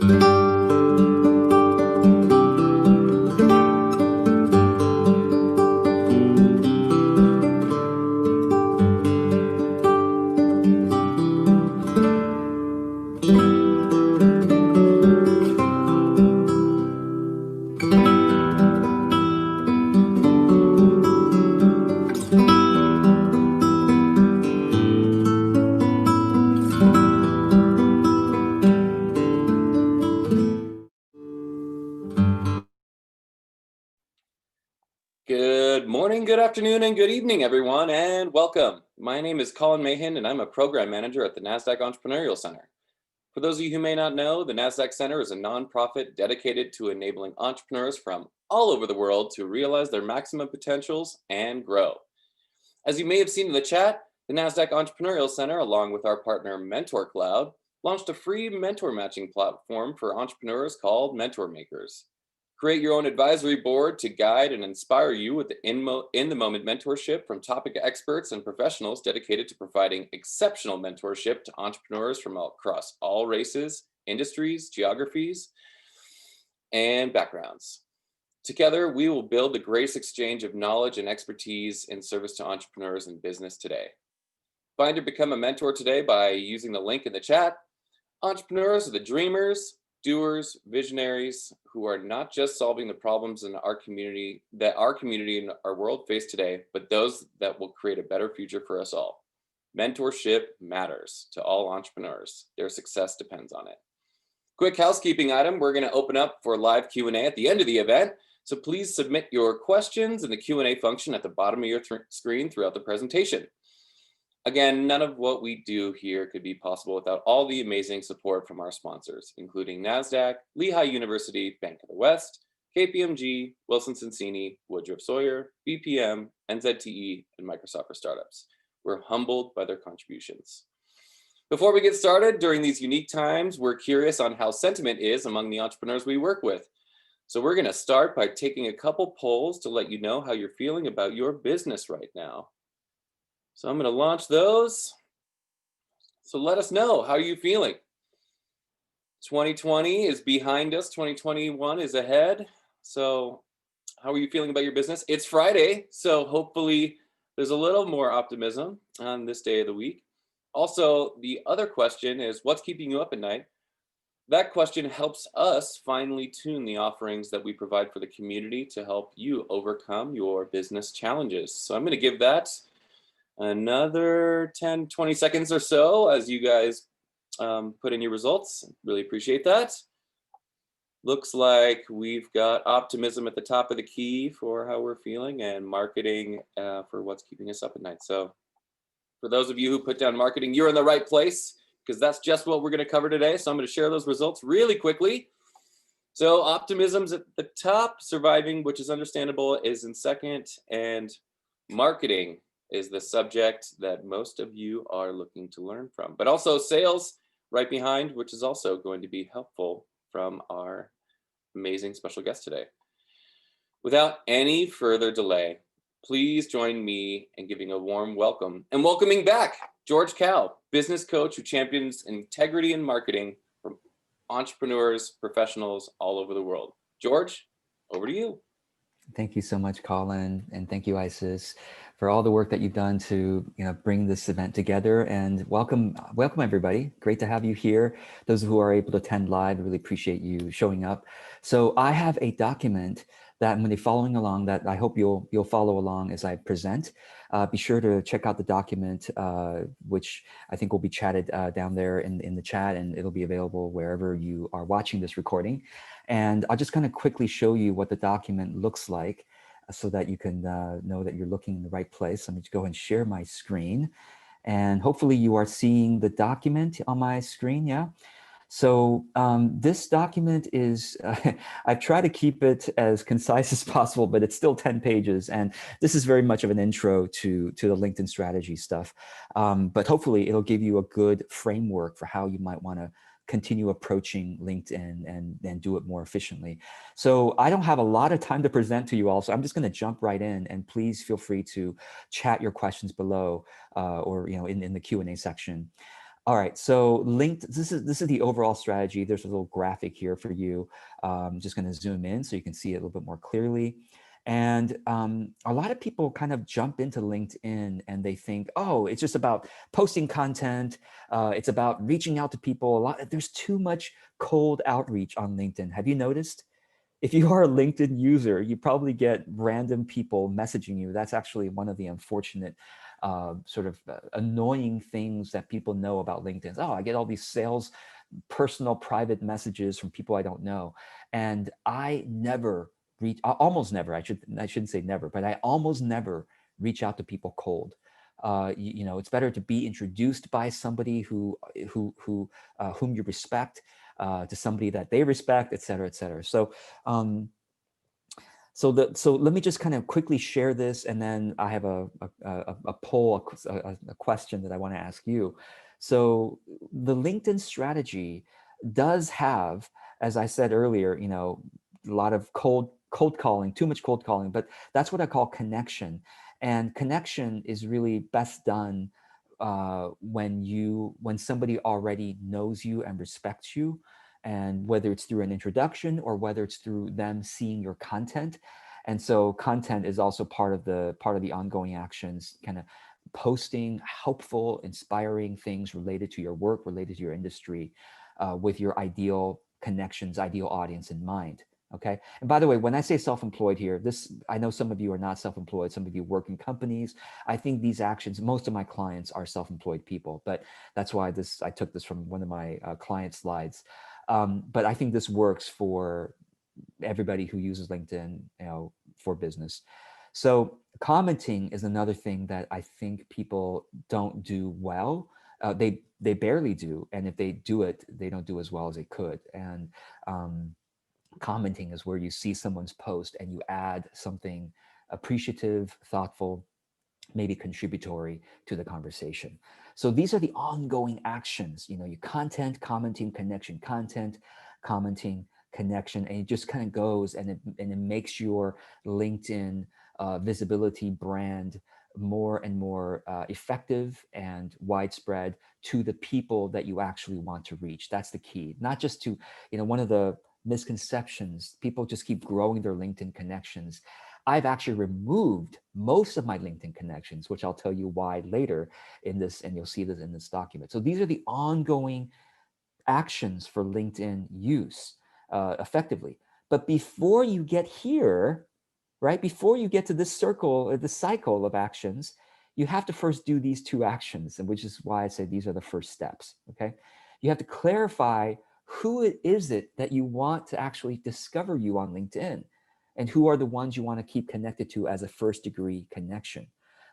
Good morning, good afternoon, and good evening, everyone, and welcome. My name is Colin Mahan, and I'm a program manager at the NASDAQ Entrepreneurial Center. For those of you who may not know, the NASDAQ Center is a nonprofit dedicated to enabling entrepreneurs from all over the world to realize their maximum potentials and grow. As you may have seen in the chat, the NASDAQ Entrepreneurial Center, along with our partner Mentor Cloud, launched a free mentor matching platform for entrepreneurs called Mentor Makers. Create your own advisory board to guide and inspire you with the in-the-moment mentorship from topic experts and professionals dedicated to providing exceptional mentorship to entrepreneurs from across all races, industries, geographies, and backgrounds. Together, we will build the greatest exchange of knowledge and expertise in service to entrepreneurs in business today. Find or become a mentor today by using the link in the chat. Entrepreneurs are the dreamers, doers, visionaries who are not just solving the problems in our community and our world face today, but those that will create a better future for us all. Mentorship matters to all entrepreneurs. Their success depends on it. Quick housekeeping item, we're going to open up for live Q&A at the end of the event. So please submit your questions in the Q&A function at the bottom of your screen throughout the presentation. Again, none of what we do here could be possible without all the amazing support from our sponsors, including NASDAQ, Lehigh University, Bank of the West, KPMG, Wilson Sonsini, Woodruff Sawyer, BPM, NZTE, and Microsoft for Startups. We're humbled by their contributions. Before we get started, during these unique times, we're curious on how sentiment is among the entrepreneurs we work with. So we're going to start by taking a couple polls to let you know how you're feeling about your business right now. So I'm going to launch those. So let us know, how are you feeling? 2020 is behind us, 2021 is ahead. So how are you feeling about your business? It's Friday, so hopefully there's a little more optimism on this day of the week. Also, the other question is, what's keeping you up at night? That question helps us finely tune the offerings that we provide for the community to help you overcome your business challenges. So I'm going to give that another 10, 20 seconds or so as you guys put in your results. Really appreciate that. Looks like we've got optimism at the top of the key for how we're feeling and marketing for what's keeping us up at night. So for those of you who put down marketing, you're in the right place because that's just what we're going to cover today. So I'm going to share those results really quickly. So optimism's at the top, surviving, which is understandable, is in second, and marketing is the subject that most of you are looking to learn from. But also sales right behind, which is also going to be helpful from our amazing special guest today. Without any further delay, please join me in giving a warm welcome and welcoming back George Kao, business coach who champions integrity in marketing for entrepreneurs, professionals all over the world. George, over to you. Thank you so much, Colin, and thank you, Isis, for all the work that you've done to bring this event together. And welcome everybody. Great to have you here. Those who are able to attend live, really appreciate you showing up. So I have a document that I'm going to be following along, that I hope you'll follow along as I present. Be sure to check out the document, which I think will be chatted down there in the chat, and it'll be available wherever you are watching this recording. And I'll just kind of quickly show you what the document looks like so that you can know that you're looking in the right place. Let me go and share my screen. And hopefully you are seeing the document on my screen, yeah? So this document is, I've tried to keep it as concise as possible, but it's still 10 pages. And this is very much of an intro to the LinkedIn strategy stuff. But hopefully it'll give you a good framework for how you might want to continue approaching LinkedIn and do it more efficiently. So I don't have a lot of time to present to you all, so I'm just going to jump right in, and please feel free to chat your questions below or in the Q&A section. All right, so linked. This is the overall strategy. There's a little graphic here for you. Just going to zoom in so you can see it a little bit more clearly. And a lot of people kind of jump into LinkedIn and they think, oh, it's just about posting content. It's about reaching out to people. There's too much cold outreach on LinkedIn. Have you noticed? If you are a LinkedIn user, you probably get random people messaging you. That's actually one of the unfortunate sort of annoying things that people know about LinkedIn. Oh, I get all these sales, personal, private messages from people I don't know. And I never almost never, I shouldn't say never, but I almost never reach out to people cold. It's better to be introduced by somebody whom you respect, to somebody that they respect, et cetera, et cetera. Um, so let me just kind of quickly share this, and then I have a poll, a question that I want to ask you. So the LinkedIn strategy does have, as I said earlier, a lot of cold calling, too much cold calling, but that's what I call connection. And connection is really best done when somebody already knows you and respects you, and whether it's through an introduction or whether it's through them seeing your content. And so content is also part of the ongoing actions, kind of posting helpful, inspiring things related to your work, related to your industry, with your ideal connections, ideal audience in mind. Okay. And by the way, when I say self-employed here, I know some of you are not self-employed, some of you work in companies. I think these actions, most of my clients are self-employed people, but that's why I took this from one of my client slides. But I think this works for everybody who uses LinkedIn, for business. So commenting is another thing that I think people don't do well. They barely do, and if they do it, they don't do as well as they could. And commenting is where you see someone's post and you add something appreciative, thoughtful, maybe contributory to the conversation. So these are the ongoing actions, your content, commenting, connection, content, commenting, connection, and it just kind of goes, and it makes your LinkedIn visibility brand more and more effective and widespread to the people that you actually want to reach. That's the key. Not just to, one of the misconceptions, people just keep growing their LinkedIn connections. I've actually removed most of my LinkedIn connections, which I'll tell you why later in this, and you'll see this in this document. So these are the ongoing actions for LinkedIn use effectively. But before you get here, right, before you get to this circle, this cycle of actions, you have to first do these two actions, and which is why I say these are the first steps, okay? You have to clarify who it is that you want to actually discover you on LinkedIn, and who are the ones you want to keep connected to as a first degree connection.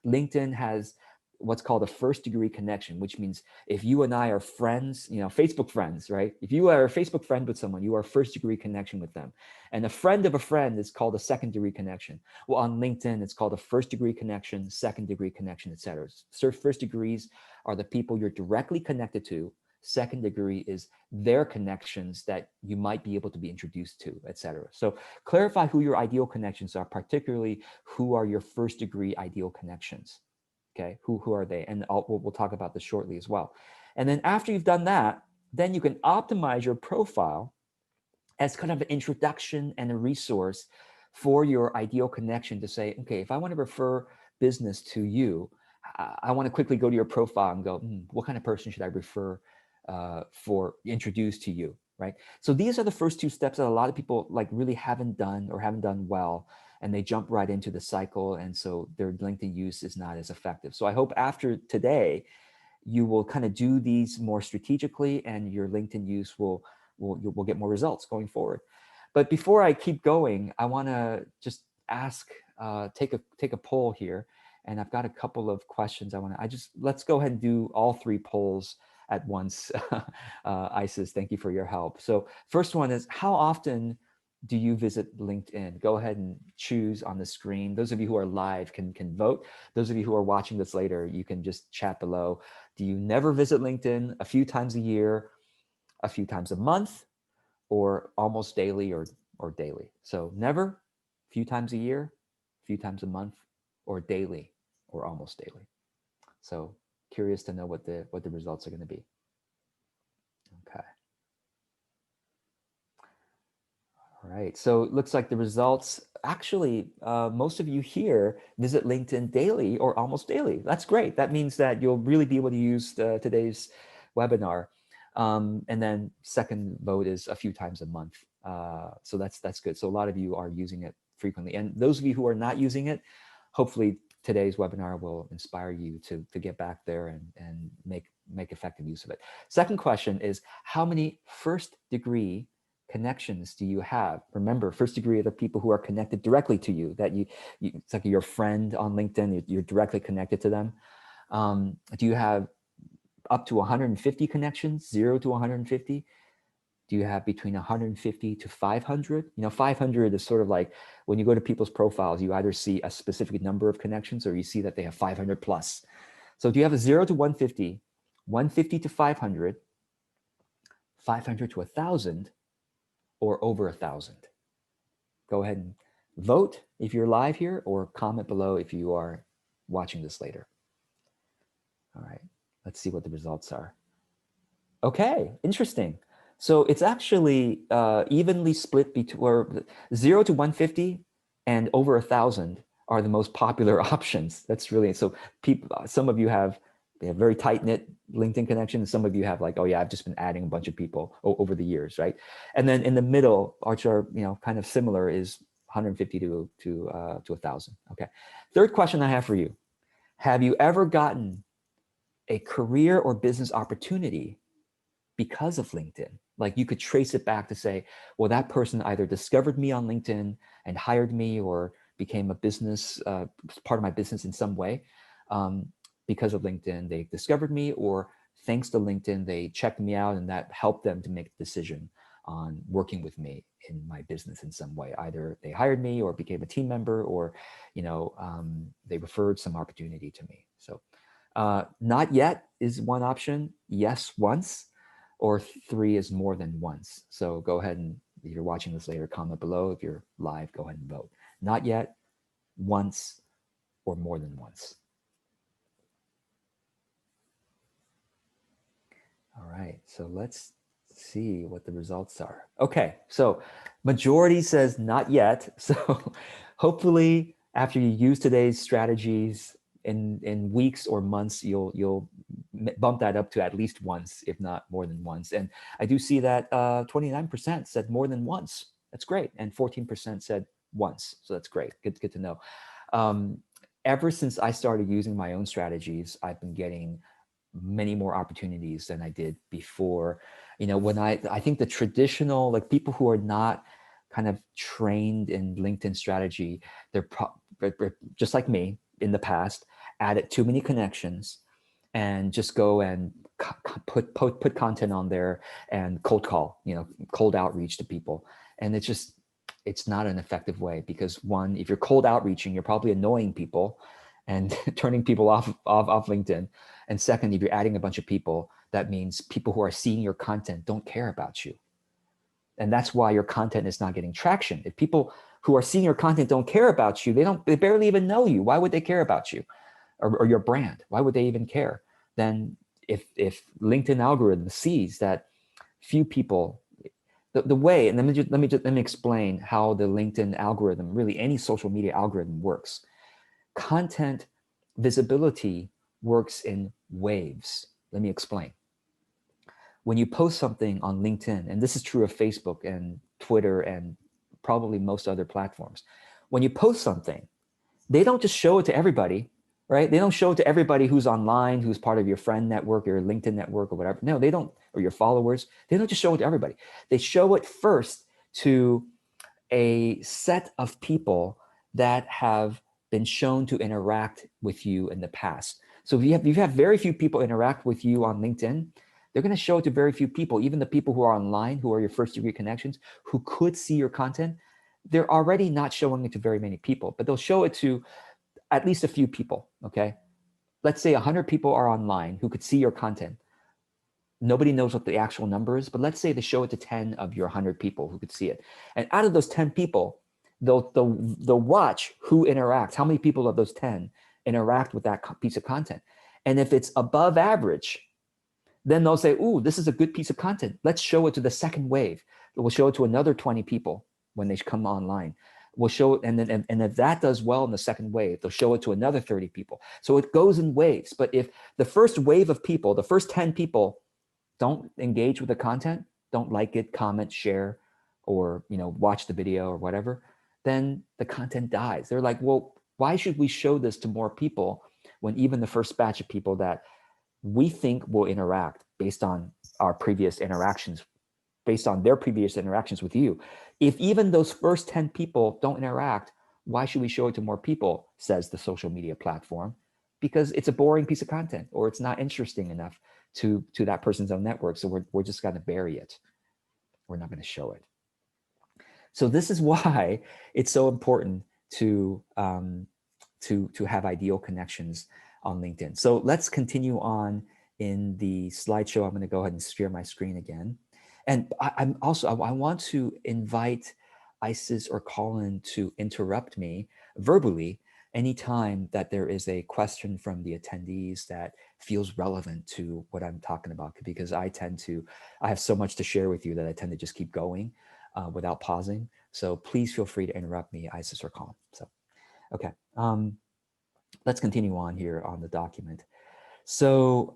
LinkedIn has what's called a first degree connection, which means if you and I are friends, Facebook friends, right? If you are a Facebook friend with someone, you are first degree connection with them. And a friend of a friend is called a second degree connection. Well, on LinkedIn, it's called a first degree connection, second degree connection, et cetera. So first degrees are the people you're directly connected to. Second degree is their connections that you might be able to be introduced to, et cetera. So clarify who your ideal connections are, particularly who are your first degree ideal connections. Okay, who are they? And we'll talk about this shortly as well. And then after you've done that, then you can optimize your profile as kind of an introduction and a resource for your ideal connection to say, okay, if I want to refer business to you, I want to quickly go to your profile and go, what kind of person should I refer for introduce to you, right? So these are the first two steps that a lot of people really haven't done or haven't done well, and they jump right into the cycle, and so their LinkedIn use is not as effective. So I hope after today, you will kind of do these more strategically, and your LinkedIn use will get more results going forward. But before I keep going, I want to just ask, take a poll here, and I've got a couple of questions. Let's go ahead and do all three polls at once. Isis, thank you for your help. So first one is, how often do you visit LinkedIn? Go ahead and choose on the screen. Those of you who are live can vote. Those of you who are watching this later, you can just chat below. Do you never visit LinkedIn? A few times a year, a few times a month, or almost daily or daily? So never, a few times a year, a few times a month, or daily or almost daily. So curious to know what the results are going to be. All right. So it looks like the results actually, most of you here visit LinkedIn daily or almost daily. That's great. That means that you'll really be able to use today's webinar. And then second vote is a few times a month. So that's good. So a lot of you are using it frequently. And those of you who are not using it, hopefully today's webinar will inspire you to get back there and make effective use of it. Second question is, how many first degree connections do you have? Remember, first degree are the people who are connected directly to you, that it's like your friend on LinkedIn, you're directly connected to them. Do you have up to 150 connections, 0 to 150? Do you have between 150 to 500? 500 is sort of like when you go to people's profiles, you either see a specific number of connections or you see that they have 500 plus. So do you have a 0 to 150, 150 to 500, 500 to 1,000, or over 1,000? Go ahead and vote if you're live here, or comment below if you are watching this later. All right, let's see what the results are. Okay, interesting. So it's actually evenly split between 0 to 150 and over 1,000 are the most popular options. That's really, so people, some of you have very tight-knit LinkedIn connections. Some of you have like, oh yeah, I've just been adding a bunch of people over the years, right? And then in the middle, which are kind of similar, is 150 to 1,000. Okay. Third question I have for you: have you ever gotten a career or business opportunity because of LinkedIn? Like you could trace it back to say, well, that person either discovered me on LinkedIn and hired me, or became a business, part of my business in some way. Because of LinkedIn, they discovered me, or thanks to LinkedIn, they checked me out, and that helped them to make a decision on working with me in my business in some way. Either they hired me or became a team member, or they referred some opportunity to me. So not yet is one option, yes once, or 3 is more than once. So go ahead and, if you're watching this later, comment below. If you're live, go ahead and vote. Not yet, once, or more than once. All right, so let's see what the results are. Okay, so majority says not yet. So hopefully after you use today's strategies in weeks or months, you'll bump that up to at least once, if not more than once. And I do see that 29% said more than once. That's great. And 14% said once. So that's great. Good to know. Ever since I started using my own strategies, I've been getting many more opportunities than I did before. When I think the traditional, like people who are not kind of trained in LinkedIn strategy, they're just like me in the past, added too many connections and just go and put content on there and cold call, cold outreach to people. And it's not an effective way, because one, if you're cold outreaching, you're probably annoying people and turning people off LinkedIn. And second, if you're adding a bunch of people, that means people who are seeing your content don't care about you. And that's why your content is not getting traction. If people who are seeing your content don't care about you, they barely even know you. Why would they care about you or your brand? Why would they even care? Then if LinkedIn algorithm sees that few people, the way, and let me explain how the LinkedIn algorithm, really any social media algorithm works. Content visibility works in waves. Let me explain. When you post something on LinkedIn, and this is true of Facebook and Twitter and probably most other platforms, when you post something, they don't just show it to everybody, right? They don't show it to everybody who's online, who's part of your friend network, your LinkedIn network or whatever. No, they don't, or your followers. They don't just show it to everybody. They show it first to a set of people that have been shown to interact with you in the past. So if you have very few people interact with you on LinkedIn, they're going to show it to very few people. Even the people who are online, who are your first degree connections, who could see your content, they're already not showing it to very many people, but they'll show it to at least a few people, okay? Let's say 100 people are online who could see your content. Nobody knows what the actual number is, but let's say they show it to 10 of your 100 people who could see it. And out of those 10 people, they'll watch who interacts, how many people of those 10 interact with that piece of content. And if it's above average, then they'll say, ooh, this is a good piece of content. Let's show it to the second wave. We'll show it to another 20 people. when they come online. We'll show it, and then and if that does well in the second wave, they'll show it to another 30 people. So it goes in waves. But if the first wave of people, the first 10 people don't engage with the content, don't like it, comment, share, or watch the video or whatever, then the content dies. They're like, well, why should we show this to more people when even the first batch of people that we think will interact based on our previous interactions, based on their previous interactions with you, if even those first 10 people don't interact, why should we show it to more people, says the social media platform? Because it's a boring piece of content, or it's not interesting enough to that person's own network. So we're just going to bury it. We're not going to show it. So this is why it's so important to have ideal connections on LinkedIn. So let's continue on in the slideshow. I'm going to go ahead and share my screen again. And I want to invite Isis or Colin to interrupt me verbally anytime that there is a question from the attendees that feels relevant to what I'm talking about, because I have so much to share with you that I tend to just keep going without pausing. So please feel free to interrupt me, Isis or Colin. So, okay. Let's continue on here on the document. So,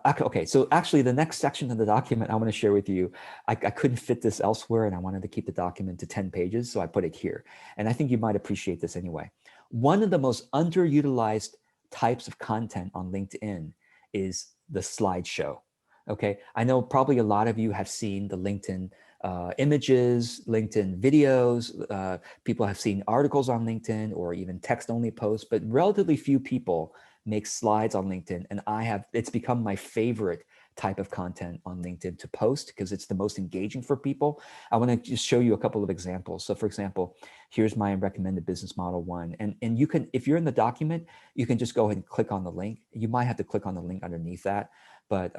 okay, so actually the next section of the document I want to share with you, I couldn't fit this elsewhere, and I wanted to keep the document to 10 pages, so I put it here. And I think you might appreciate this anyway. One of the most underutilized types of content on LinkedIn is the slideshow. Okay, I know probably a lot of you have seen the LinkedIn images, LinkedIn videos. People have seen articles on LinkedIn or even text-only posts, but relatively few people make slides on LinkedIn. And it's become my favorite type of content on LinkedIn to post because it's the most engaging for people. I want to just show you a couple of examples. So for example, here's my recommended business model one. And you can, if you're in the document, you can just go ahead and click on the link. You might have to click on the link underneath that, but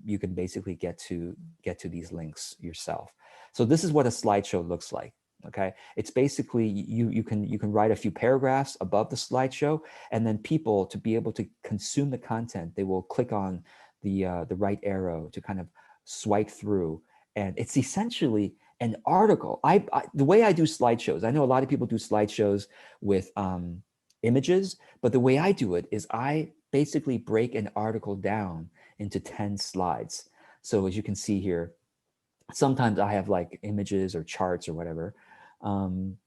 you can basically get to these links yourself. So this is what a slideshow looks like. Okay, it's basically you can write a few paragraphs above the slideshow, and then people, to be able to consume the content, they will click on the right arrow to kind of swipe through, and it's essentially an article. The way I do slideshows, I know a lot of people do slideshows with images, but the way I do it is I basically break an article down into 10 slides. So as you can see here, sometimes I have like images or charts or whatever. And,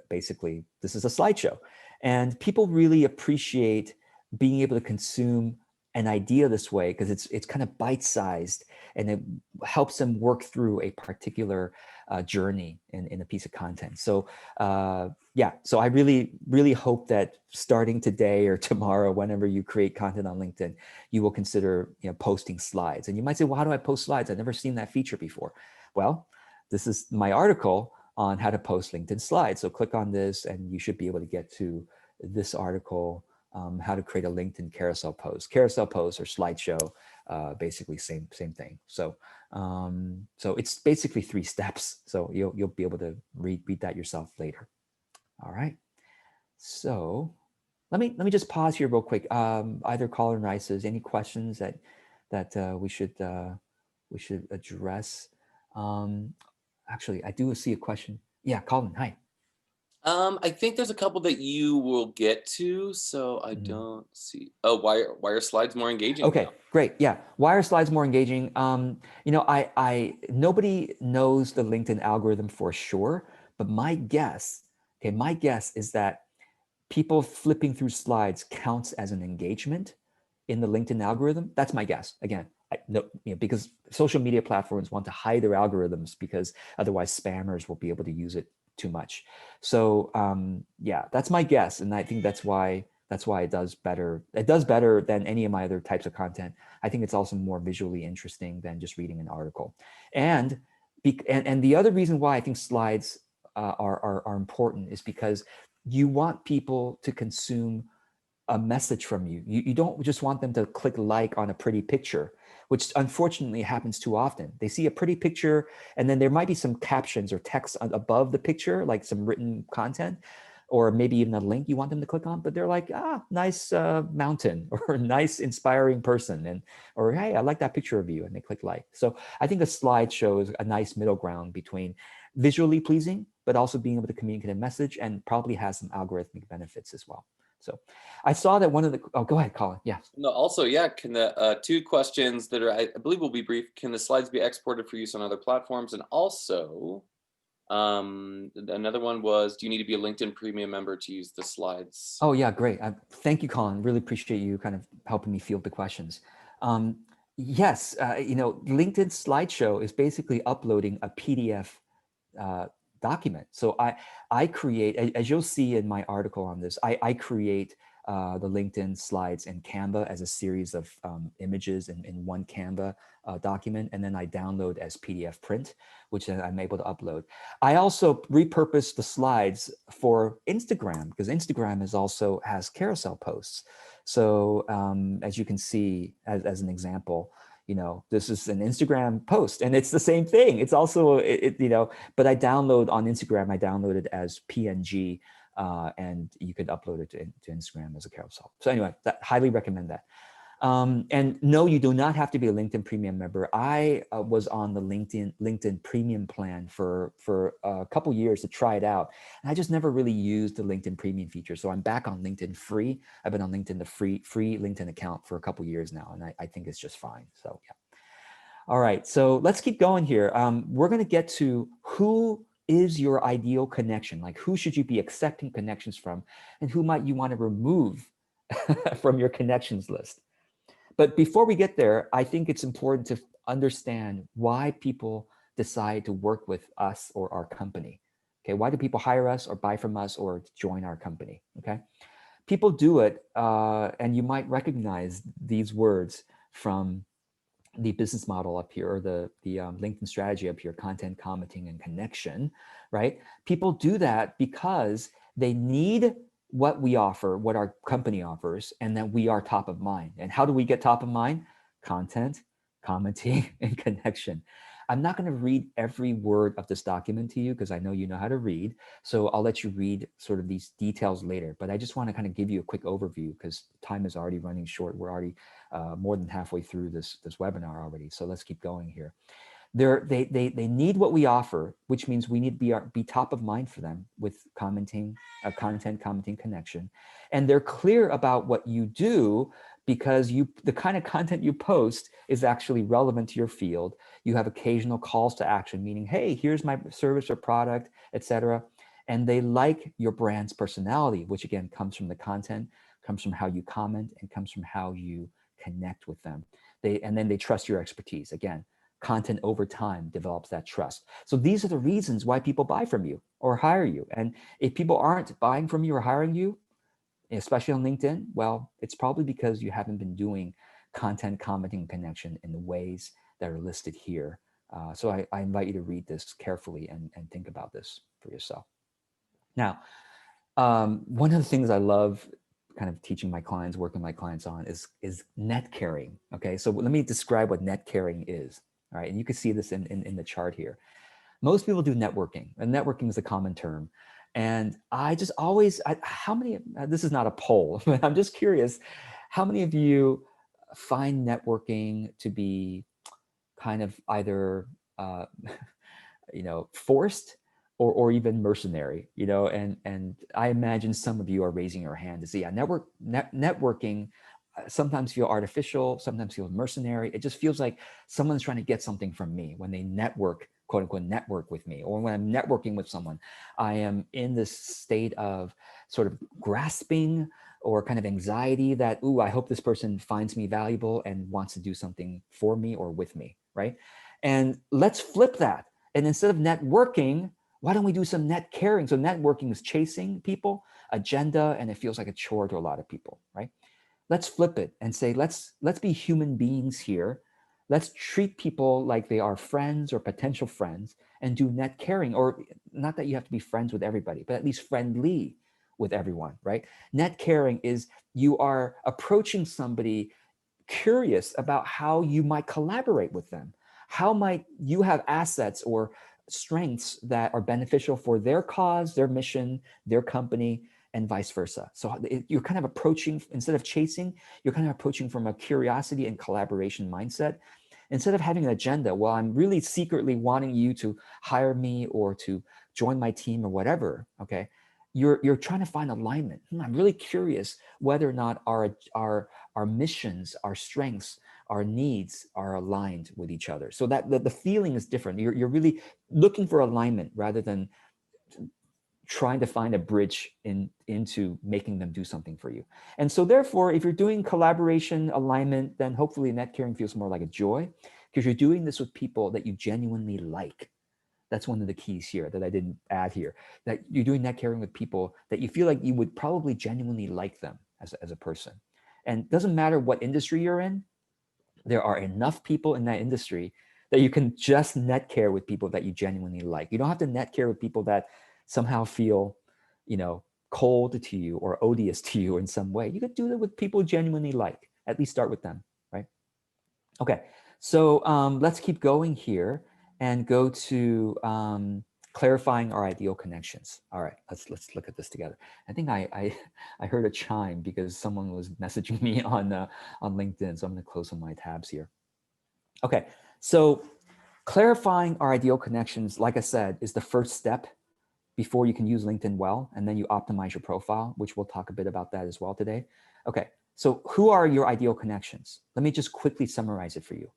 basically this is a slideshow, and people really appreciate being able to consume an idea this way because it's kind of bite-sized, and it helps them work through a particular journey in a piece of content. So yeah, so I really, really hope that starting today or tomorrow, whenever you create content on LinkedIn, you will consider posting slides. And you might say, well, how do I post slides? I've never seen that feature before. Well, this is my article on how to post LinkedIn slides. So click on this and you should be able to get to this article, how to create a LinkedIn carousel post. Carousel post or slideshow, basically same thing. So so it's basically 3 steps. So you'll be able to read that yourself later. All right. So let me just pause here real quick. Either Colin or Rice, any questions that we should address? Actually, I do see a question. Yeah, Colin, hi. I think there's a couple that you will get to, so I don't see. Oh, why are slides more engaging? Okay, great. Yeah, why are slides more engaging? Nobody knows the LinkedIn algorithm for sure, but my guess is that people flipping through slides counts as an engagement in the LinkedIn algorithm. That's my guess. Again, because social media platforms want to hide their algorithms because otherwise spammers will be able to use it too much. So yeah, that's my guess, and I think that's why it does better. It does better than any of my other types of content. I think it's also more visually interesting than just reading an article. And the other reason why I think slides are important is because you want people to consume a message from you. You don't just want them to click like on a pretty picture, which unfortunately happens too often. They see a pretty picture and then there might be some captions or text above the picture, like some written content. or maybe even a link you want them to click on, but they're like, nice mountain or nice inspiring person, and or hey, I like that picture of you, and they click like. So I think a slide shows a nice middle ground between visually pleasing, but also being able to communicate a message, and probably has some algorithmic benefits as well. So I saw that one of the, oh, go ahead, Colin. Yeah. No, also, yeah, can the two questions that are, I believe will be brief, can the slides be exported for use on other platforms? And also, another one was, do you need to be a LinkedIn premium member to use the slides? Oh yeah, great. Thank you, Colin. Really appreciate you kind of helping me field the questions. Um, yes, LinkedIn slideshow is basically uploading a PDF uh, document. So I create, as you'll see in my article on this, I create the LinkedIn slides in Canva as a series of images in one Canva document, and then I download as PDF print, which I'm able to upload. I also repurpose the slides for Instagram, because Instagram has carousel posts. So as you can see, as an example, this is an Instagram post, and it's the same thing. It's also, but I download on Instagram, I download it as PNG, and you could upload it to Instagram as a carousel. So anyway, highly recommend that. And no, you do not have to be a LinkedIn Premium member. I was on the LinkedIn Premium plan for a couple years to try it out, and I just never really used the LinkedIn Premium feature. So I'm back on LinkedIn Free. I've been on LinkedIn, the free LinkedIn account, for a couple years now, and I think it's just fine. So yeah. All right, so let's keep going here. We're going to get to who is your ideal connection, like who should you be accepting connections from, and who might you want to remove from your connections list. But before we get there, I think it's important to understand why people decide to work with us or our company. Okay, why do people hire us or buy from us or join our company? Okay, people do it, and you might recognize these words from the business model up here, or the LinkedIn strategy up here: content, commenting, and connection, right? People do that because they need what we offer, what our company offers, and that we are top of mind. And how do we get top of mind? Content, commenting, and connection. I'm not going to read every word of this document to you, because I know you know how to read. So I'll let you read sort of these details later. But I just want to kind of give you a quick overview, because time is already running short. We're already more than halfway through this webinar already. So let's keep going here. They need what we offer, which means we need to be top of mind for them with commenting, content, commenting, connection. And they're clear about what you do, because the kind of content you post is actually relevant to your field. You have occasional calls to action, meaning, hey, here's my service or product, etc. And they like your brand's personality, which again comes from the content, comes from how you comment, and comes from how you connect with them. And then they trust your expertise. Again, content over time develops that trust. So these are the reasons why people buy from you or hire you. And if people aren't buying from you or hiring you, especially on LinkedIn, well, it's probably because you haven't been doing content, commenting, connection in the ways that are listed here. So I invite you to read this carefully and think about this for yourself. Now, one of the things I love kind of teaching my clients, working my clients on is netcaring. Okay, so let me describe what netcaring is. All right, and you can see this in the chart here. Most people do networking, and networking is a common term. And I just always, how many, this is not a poll, but I'm just curious, how many of you find networking to be kind of either, forced or even mercenary, and I imagine some of you are raising your hand to see, yeah, networking sometimes feel artificial, sometimes feel mercenary. It just feels like someone's trying to get something from me when they network, quote unquote, network with me, or when I'm networking with someone, I am in this state of sort of grasping or kind of anxiety that, ooh, I hope this person finds me valuable and wants to do something for me or with me, right? And let's flip that. And instead of networking, why don't we do some net caring? So networking is chasing people, agenda, and it feels like a chore to a lot of people, right? Let's flip it and say, let's be human beings here. Let's treat people like they are friends or potential friends, and do net caring, or not that you have to be friends with everybody, but at least friendly with everyone, right? Net caring is you are approaching somebody curious about how you might collaborate with them. How might you have assets or strengths that are beneficial for their cause, their mission, their company, and vice versa. So you're kind of approaching, instead of chasing, you're kind of approaching from a curiosity and collaboration mindset. Instead of having an agenda, well, I'm really secretly wanting you to hire me or to join my team or whatever, okay? You're trying to find alignment. I'm really curious whether or not our missions, our strengths, our needs are aligned with each other. So that the feeling is different. You're really looking for alignment rather than trying to find a bridge into making them do something for you. And so therefore, if you're doing collaboration, alignment, then hopefully net caring feels more like a joy, because you're doing this with people that you genuinely like. That's one of the keys here that I didn't add here, that you're doing net caring with people that you feel like you would probably genuinely like them as a person. And it doesn't matter what industry you're in, there are enough people in that industry that you can just net care with people that you genuinely like. You don't have to net care with people that somehow feel, cold to you or odious to you in some way. You could do that with people you genuinely like. At least start with them, right? Okay, so let's keep going here and go to clarifying our ideal connections. All right, let's look at this together. I think I heard a chime because someone was messaging me on LinkedIn, so I'm going to close some of my tabs here. Okay, so clarifying our ideal connections, like I said, is the first step before you can use LinkedIn well, and then you optimize your profile, which we'll talk a bit about that as well today. Okay, so who are your ideal connections? Let me just quickly summarize it for you.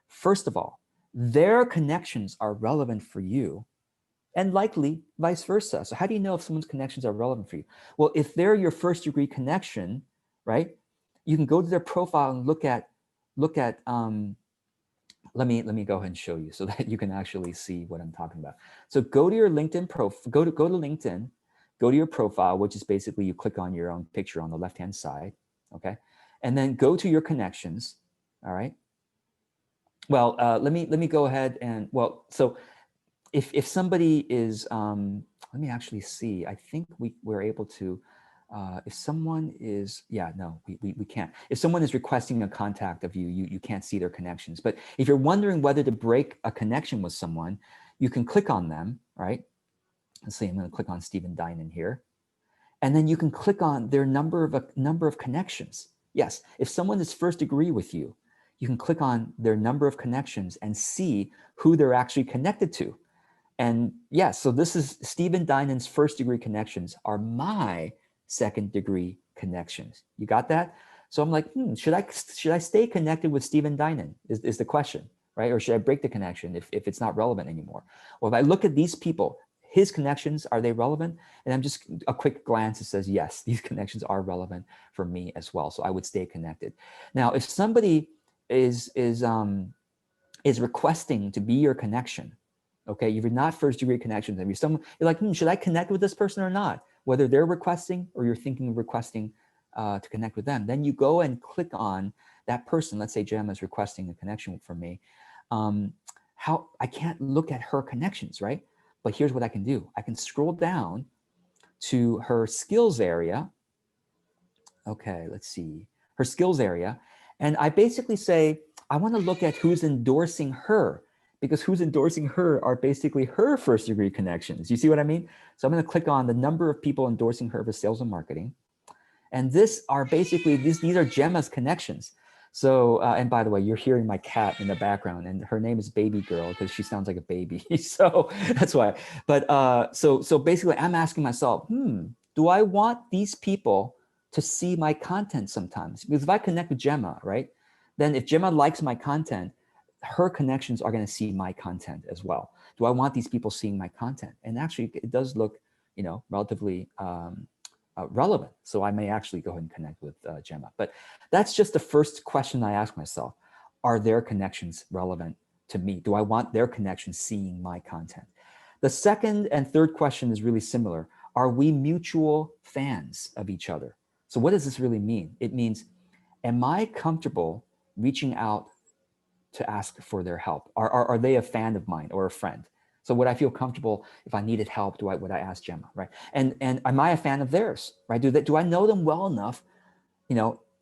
First of all, their connections are relevant for you, and likely vice versa. So how do you know if someone's connections are relevant for you? Well, if they're your first degree connection, right, you can go to their profile and look at let me go ahead and show you so that you can actually see what I'm talking about. So go to your LinkedIn go to LinkedIn, go to your profile, which is basically you click on your own picture on the left-hand side, okay? And then go to your connections, all right? Well, let me go ahead and, well, so if somebody is, let me actually see, I think we're able to, if someone is, yeah, no, we can't. If someone is requesting a contact of you, you can't see their connections. But if you're wondering whether to break a connection with someone, you can click on them, right? Let's see, I'm gonna click on Stephen Dinan here. And then you can click on their number of connections. Yes, if someone is first degree with you, you can click on their number of connections and see who they're actually connected to. And yes, so this is Stephen Dinan's first degree connections are my second degree connections. You got that? So I'm like, should I stay connected with Stephen Dinan is the question, right? Or should I break the connection if it's not relevant anymore? Well, if I look at these people, his connections, are they relevant? And I'm just a quick glance, it says, yes, these connections are relevant for me as well. So I would stay connected. Now, if somebody is requesting to be your connection, okay, if you're not first degree connections, and you're like, should I connect with this person or not? Whether they're requesting or you're thinking of requesting to connect with them, then you go and click on that person. Let's say Gemma is requesting a connection from me. How I can't look at her connections, right? But here's what I can do. I can scroll down to her skills area. Okay, let's see, her skills area. And I basically say, I want to look at who's endorsing her, because who's endorsing her are basically her first degree connections. You see what I mean? So I'm going to click on the number of people endorsing her for sales and marketing. And this are basically, these are Gemma's connections. So, and by the way, you're hearing my cat in the background, and her name is Baby Girl because she sounds like a baby. So that's why. But so basically I'm asking myself, do I want these people to see my content sometimes? Because if I connect with Gemma, right, then if Gemma likes my content, her connections are going to see my content as well. Do I want these people seeing my content? And actually, it does look, relatively relevant. So I may actually go ahead and connect with Gemma. But that's just the first question I ask myself. Are their connections relevant to me? Do I want their connections seeing my content? The second and third question is really similar. Are we mutual fans of each other? So what does this really mean? It means, am I comfortable reaching out to ask for their help? Are they a fan of mine or a friend? So would I feel comfortable if I needed help? Would I ask Gemma, right? And am I a fan of theirs, right? Do I know them well enough,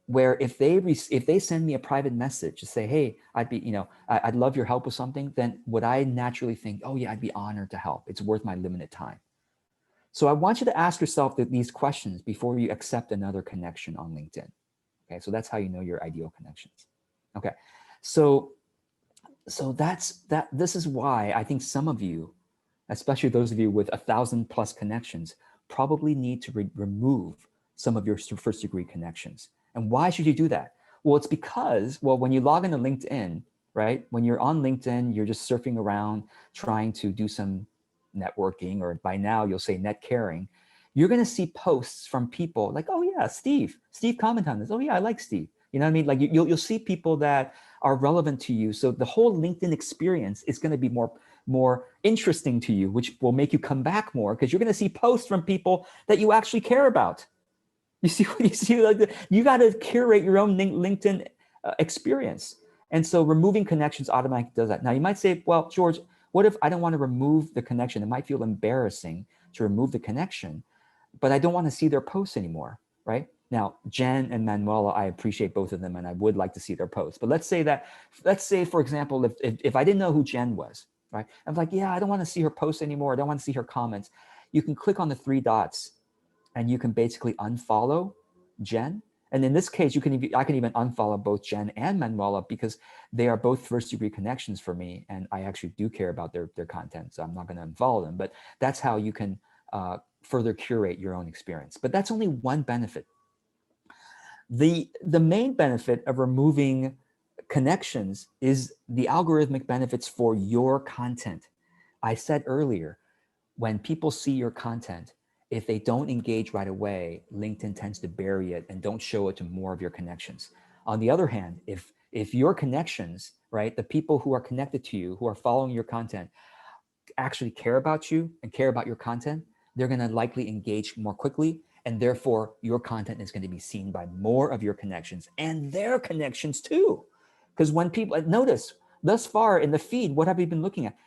where if they send me a private message to say, hey, I'd love your help with something, then would I naturally think, oh yeah, I'd be honored to help. It's worth my limited time. So I want you to ask yourself these questions before you accept another connection on LinkedIn. Okay, so that's how you know your ideal connections. Okay, so this is why I think some of you, especially those of you with 1,000+ connections, probably need to remove some of your first degree connections. And why should you do that? Well, it's because, well, when you log into LinkedIn, right? When you're on LinkedIn, you're just surfing around trying to do some networking, or by now you'll say netcaring. You're going to see posts from people like, oh yeah, Steve commented on this. Oh yeah, I like Steve. You know what I mean? Like you'll see people that are relevant to you. So the whole LinkedIn experience is going to be more interesting to you, which will make you come back more because you're going to see posts from people that you actually care about. You see what you see? Like you got to curate your own LinkedIn experience. And so removing connections automatically does that. Now you might say, well, George, what if I don't want to remove the connection? It might feel embarrassing to remove the connection, but I don't want to see their posts anymore, right? Now, Jen and Manuela, I appreciate both of them and I would like to see their posts. But let's say, for example, if I didn't know who Jen was, right? I'm like, yeah, I don't want to see her posts anymore. I don't want to see her comments. You can click on the 3 dots and you can basically unfollow Jen. And in this case, I can even unfollow both Jen and Manuela because they are both first degree connections for me. And I actually do care about their content. So I'm not going to unfollow them, but that's how you can further curate your own experience. But that's only one benefit. The main benefit of removing connections is the algorithmic benefits for your content. I said earlier, when people see your content, if they don't engage right away, LinkedIn tends to bury it and don't show it to more of your connections. On the other hand, if your connections, right, the people who are connected to you, who are following your content, actually care about you and care about your content, they're going to likely engage more quickly. And therefore, your content is going to be seen by more of your connections and their connections too. Because when people notice thus far in the feed, what have we been looking at?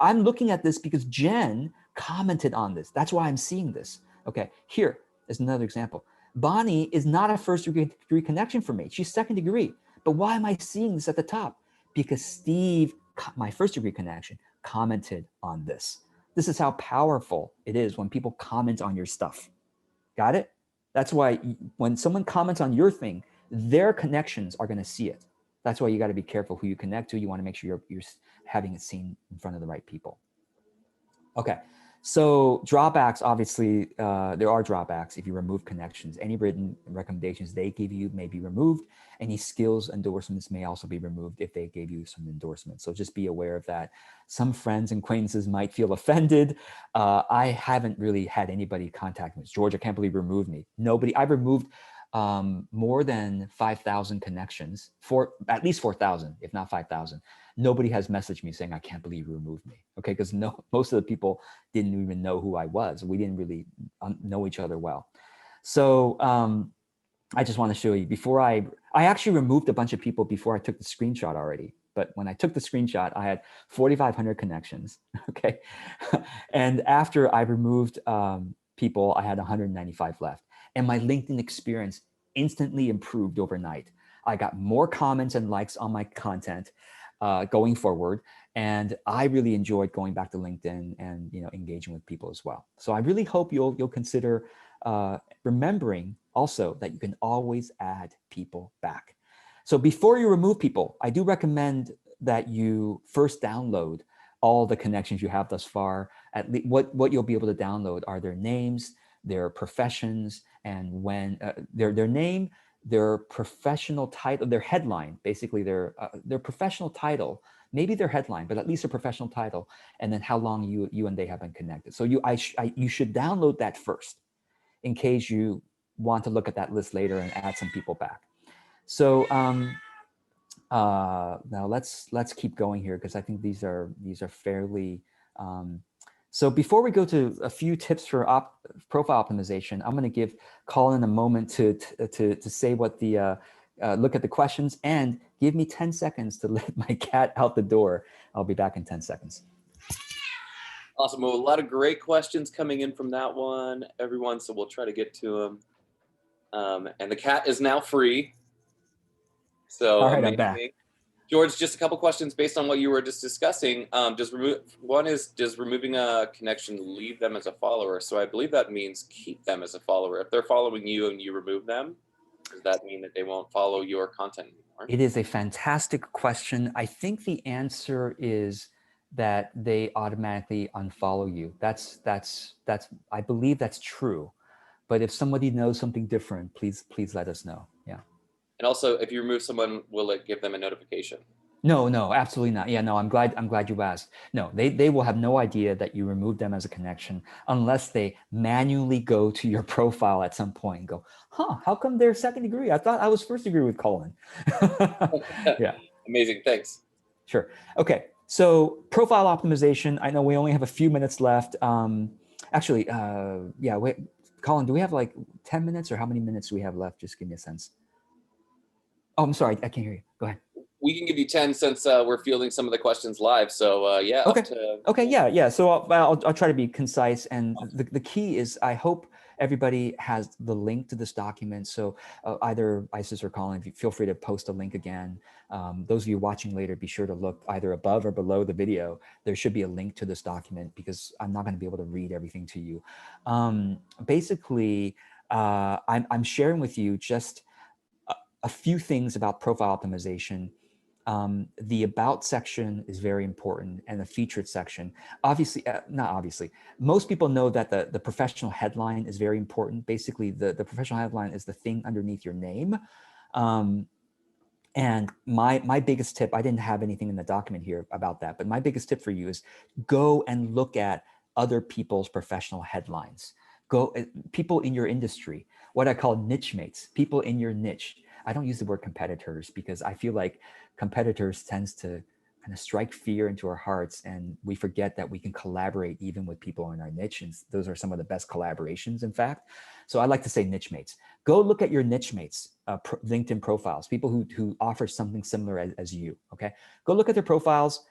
I'm looking at this because Jen commented on this. That's why I'm seeing this. Okay, here is another example. Bonnie is not a first degree connection for me. She's second degree. But why am I seeing this at the top? Because Steve, my first degree connection, commented on this. This is how powerful it is when people comment on your stuff. Got it? That's why when someone comments on your thing, their connections are going to see it. That's why you got to be careful who you connect to. You want to make sure you're having it seen in front of the right people. Okay, so drawbacks, obviously, there are drawbacks if you remove connections. Any written recommendations they give you may be removed. Any skills endorsements may also be removed if they gave you some endorsements. So just be aware of that. Some friends and acquaintances might feel offended. I haven't really had anybody contact me. George, I can't believe you removed me. Nobody, I've removed more than 5,000 connections, at least 4,000, if not 5,000. Nobody has messaged me saying, I can't believe you removed me. Okay, because most of the people didn't even know who I was. We didn't really know each other well. So I just want to show you, before I actually removed a bunch of people before I took the screenshot already. But when I took the screenshot, I had 4,500 connections, okay? And after I removed people, I had 195 left. And my LinkedIn experience instantly improved overnight. I got more comments and likes on my content going forward. And I really enjoyed going back to LinkedIn and engaging with people as well. So I really hope you'll consider remembering also that you can always add people back. So before you remove people, I do recommend that you first download all the connections you have thus far. At least what you'll be able to download are their names, their professions, and when their name, their professional title, their headline, basically their professional title, maybe their headline, but at least a professional title, and then how long you and they have been connected. So you should download that first in case you want to look at that list later and add some people back. So now let's keep going here because I think these are fairly. So before we go to a few tips for profile optimization, I'm going to give Colin a moment to say what the look at the questions and give me 10 seconds to let my cat out the door. I'll be back in 10 seconds. Awesome. Well, a lot of great questions coming in from that one, everyone. So we'll try to get to them. And the cat is now free. So All right, I'm back. amazing. George, just a couple questions based on what you were just discussing. Does removing a connection leave them as a follower? So I believe that means keep them as a follower. If they're following you and you remove them, does that mean that they won't follow your content anymore? It is a fantastic question. I think the answer is that they automatically unfollow you. I believe that's true. But if somebody knows something different, please let us know. Yeah. And also, if you remove someone, will it give them a notification? No, absolutely not. Yeah, no, I'm glad you asked. No, they will have no idea that you removed them as a connection unless they manually go to your profile at some point and go, huh, how come they're second degree? I thought I was first degree with Colin. Yeah. Amazing, thanks. Sure. Okay. So profile optimization. I know we only have a few minutes left. Actually, yeah. Wait, Colin, do we have like 10 minutes or how many minutes do we have left? Just give me a sense. Oh, I'm sorry. I can't hear you. Go ahead. We can give you 10 since we're fielding some of the questions live. So yeah, Okay. up to. Okay. Yeah. So I'll try to be concise. And the key is I hope everybody has the link to this document. So either Isis or Colin, if you feel free to post a link again. Those of you watching later, be sure to look either above or below the video. There should be a link to this document because I'm not going to be able to read everything to you. Basically, I'm sharing with you just a few things about profile optimization. The about section is very important and the featured section. Obviously, not obviously, most people know that the professional headline is very important. Basically, the professional headline is the thing underneath your name. And my biggest tip, I didn't have anything in the document here about that, but my biggest tip for you is go and look at other people's professional headlines. People in your industry, what I call niche mates, people in your niche. I don't use the word competitors because I feel like competitors tends to kind of strike fear into our hearts, and we forget that we can collaborate even with people in our niche, and those are some of the best collaborations, in fact. So I like to say niche mates. Go look at your niche mates, LinkedIn profiles, people who offer something similar as you, okay? Go look at their profiles,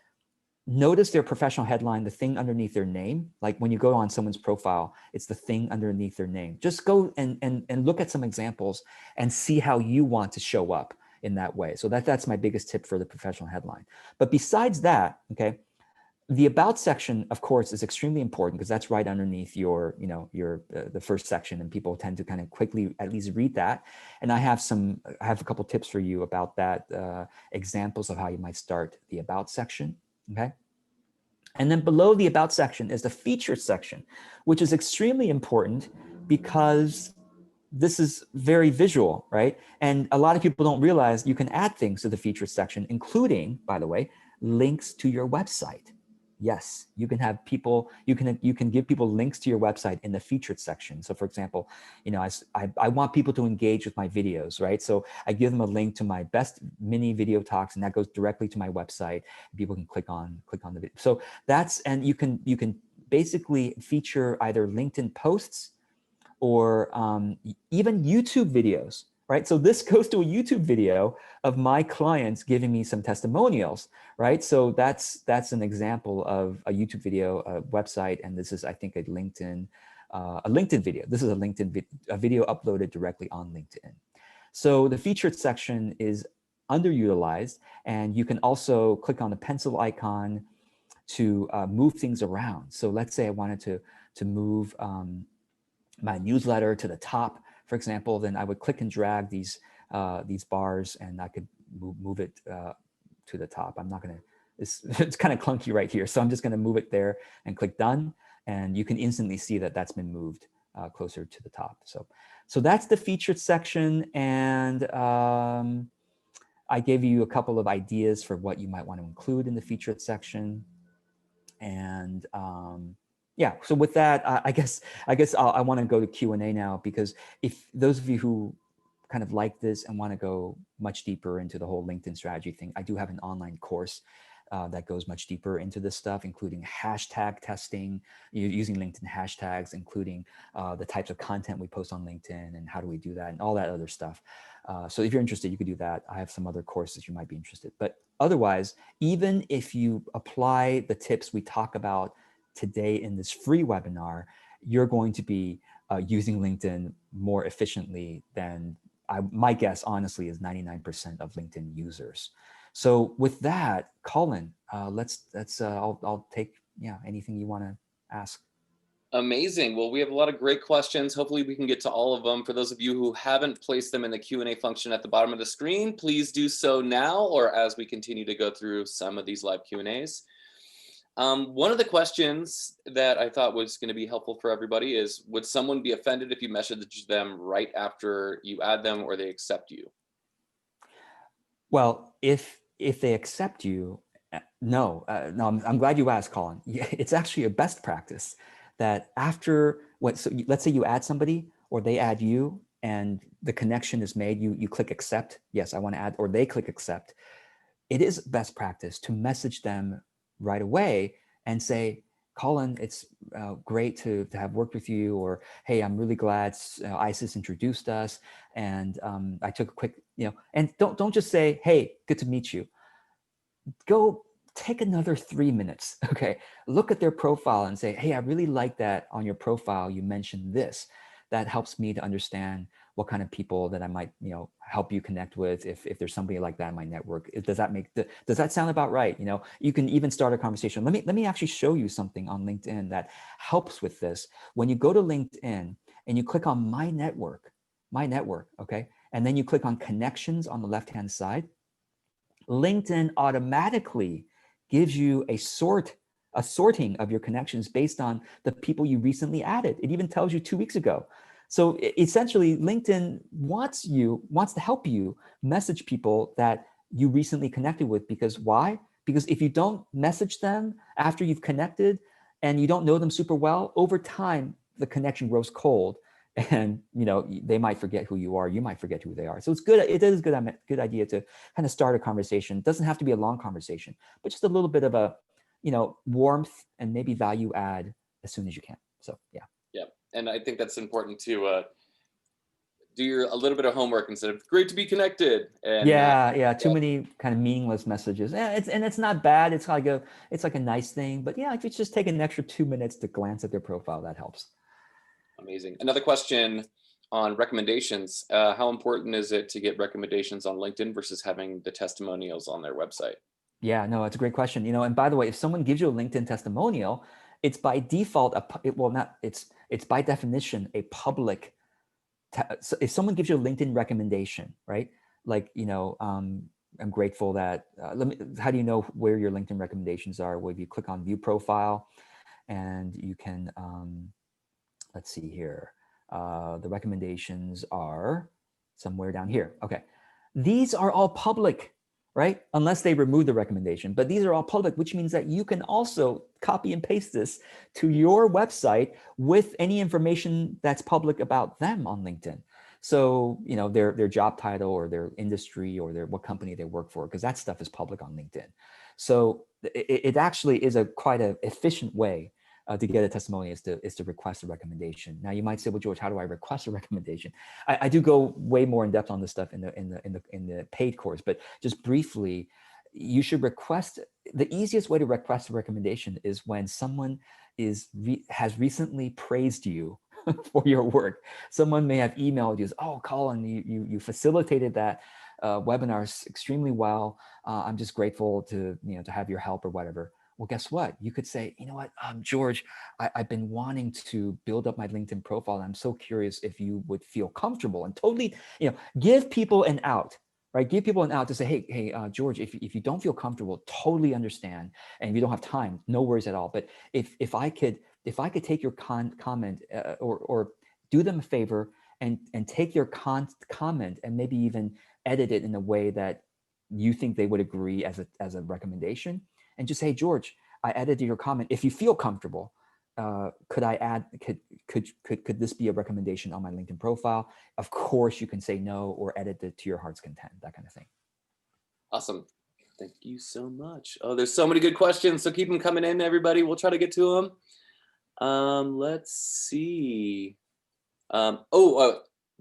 notice their professional headline, the thing underneath their name. Like when you go on someone's profile, it's the thing underneath their name. Just go and look at some examples and see how you want to show up in that way. So that's my biggest tip for the professional headline. But besides that, okay, the about section, of course, is extremely important because that's right underneath your, the first section, and people tend to kind of quickly at least read that. And I have a couple tips for you about that, examples of how you might start the about section, okay? And then below the about section is the featured section, which is extremely important because this is very visual, right? And a lot of people don't realize you can add things to the featured section, including, by the way, links to your website. Yes, you can have people, you can give people links to your website in the featured section. So for example, I want people to engage with my videos, right? So I give them a link to my best mini video talks, and that goes directly to my website. People can click on the video. So and you can basically feature either LinkedIn posts or even YouTube videos, right? So this goes to a YouTube video of my clients giving me some testimonials, right? So that's an example of a YouTube video, a website, and this is, I think, a LinkedIn video. This is a video uploaded directly on LinkedIn. So the featured section is underutilized, and you can also click on the pencil icon to move things around. So let's say I wanted to move my newsletter to the top, for example, then I would click and drag these bars, and I could move it to the top. I'm not gonna, it's kind of clunky right here. So I'm just gonna move it there and click done. And you can instantly see that that's been moved closer to the top. So that's the featured section. And I gave you a couple of ideas for what you might want to include in the featured section. And yeah, so with that, I guess I want to go to Q&A now, because if those of you who kind of like this and want to go much deeper into the whole LinkedIn strategy thing, I do have an online course that goes much deeper into this stuff, including hashtag testing, using LinkedIn hashtags, including the types of content we post on LinkedIn and how do we do that and all that other stuff. So if you're interested, you could do that. I have some other courses you might be interested. But otherwise, even if you apply the tips we talk about today in this free webinar, you're going to be using LinkedIn more efficiently than my guess, honestly, is 99% of LinkedIn users. So with that, Colin, I'll take anything you want to ask. Amazing. Well, we have a lot of great questions. Hopefully we can get to all of them. For those of you who haven't placed them in the Q&A function at the bottom of the screen, please do so now or as we continue to go through some of these live Q&As. One of the questions that I thought was going to be helpful for everybody is, would someone be offended if you message them right after you add them or they accept you? Well, if they accept you, no, I'm glad you asked, Colin. It's actually a best practice that after so let's say you add somebody or they add you and the connection is made, you click accept. Yes, I want to add, or they click accept. It is best practice to message them right away and say, Colin, it's great to have worked with you, or hey, I'm really glad Isis introduced us, and I took a quick, and don't just say, hey, good to meet you. Go take another 3 minutes, okay? Look at their profile and say, hey, I really like that on your profile, you mentioned this. That helps me to understand what kind of people that I might, help you connect with if there's somebody like that in my network. Does that sound about right? You can even start a conversation. Let me actually show you something on LinkedIn that helps with this. When you go to LinkedIn and you click on my network, okay? And then you click on connections on the left-hand side, LinkedIn automatically gives you a sorting of your connections based on the people you recently added. It even tells you 2 weeks ago. So essentially, LinkedIn wants to help you message people that you recently connected with. Because why? Because if you don't message them after you've connected and you don't know them super well, over time, the connection grows cold. And they might forget who you are. You might forget who they are. So it's good. It is a good idea to kind of start a conversation. It doesn't have to be a long conversation, but just a little bit of a warmth and maybe value add as soon as you can. So yeah. Yeah, and I think that's important to do a little bit of homework instead of great to be connected. And Yeah. Too many kind of meaningless messages. Yeah, it's not bad. It's like a nice thing. But yeah, if you just take an extra 2 minutes to glance at their profile, that helps. Amazing. Another question on recommendations. How important is it to get recommendations on LinkedIn versus having the testimonials on their website? Yeah, no, it's a great question. And by the way, if someone gives you a LinkedIn testimonial, it's by default, it's by definition a public. So if someone gives you a LinkedIn recommendation, right? Like, I'm grateful that, how do you know where your LinkedIn recommendations are? Well, if you click on view profile and you can, let's see here. The recommendations are somewhere down here. Okay. These are all public, right? Unless they remove the recommendation, but these are all public, which means that you can also copy and paste this to your website with any information that's public about them on LinkedIn. So, their job title or their industry or what company they work for, because that stuff is public on LinkedIn. So it actually is quite an efficient way to get a testimony is to request a recommendation. Now you might say, well, George, how do I request a recommendation? I do go way more in depth on this stuff in the paid course, but just briefly, you should request. The easiest way to request a recommendation is when someone has recently praised you for your work. Someone may have emailed you, oh, Colin, you facilitated that webinar extremely well. I'm just grateful to have your help or whatever. Well, guess what? You could say, you know what, George, I've been wanting to build up my LinkedIn profile. And I'm so curious if you would feel comfortable and totally, give people an out, right? Give people an out to say, hey, George, if you don't feel comfortable, totally understand. And if you don't have time, no worries at all. But if I could take your comment or do them a favor and take your comment and maybe even edit it in a way that you think they would agree as a recommendation, and just say, hey, George, I edited your comment. If you feel comfortable, could I add? Could this be a recommendation on my LinkedIn profile? Of course, you can say no or edit it to your heart's content. That kind of thing. Awesome. Thank you so much. Oh, there's so many good questions. So keep them coming in, everybody. We'll try to get to them. Let's see. There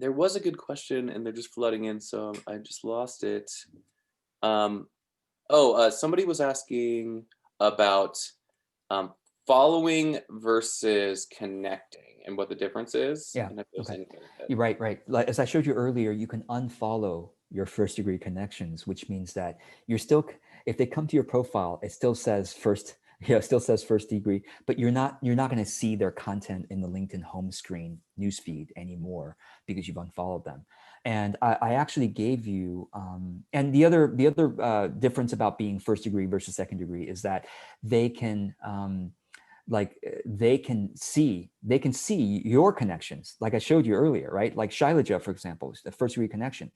was a good question and they're just flooding in. So I just lost it. Somebody was asking about following versus connecting. and what the difference is, Yeah. and if there's Okay. anything that. You're right. Right. Like, as I showed you earlier, you can unfollow your first degree connections, which means that you're still, if they come to your profile, it still says first, yeah, it still says first degree, but you're not going to see their content in the LinkedIn home screen newsfeed anymore because you've unfollowed them. And I actually gave you, and the other difference about being first degree versus second degree is that they can, they can see your connections, like I showed you earlier, right? Like Shailaja, for example, is the first degree connection.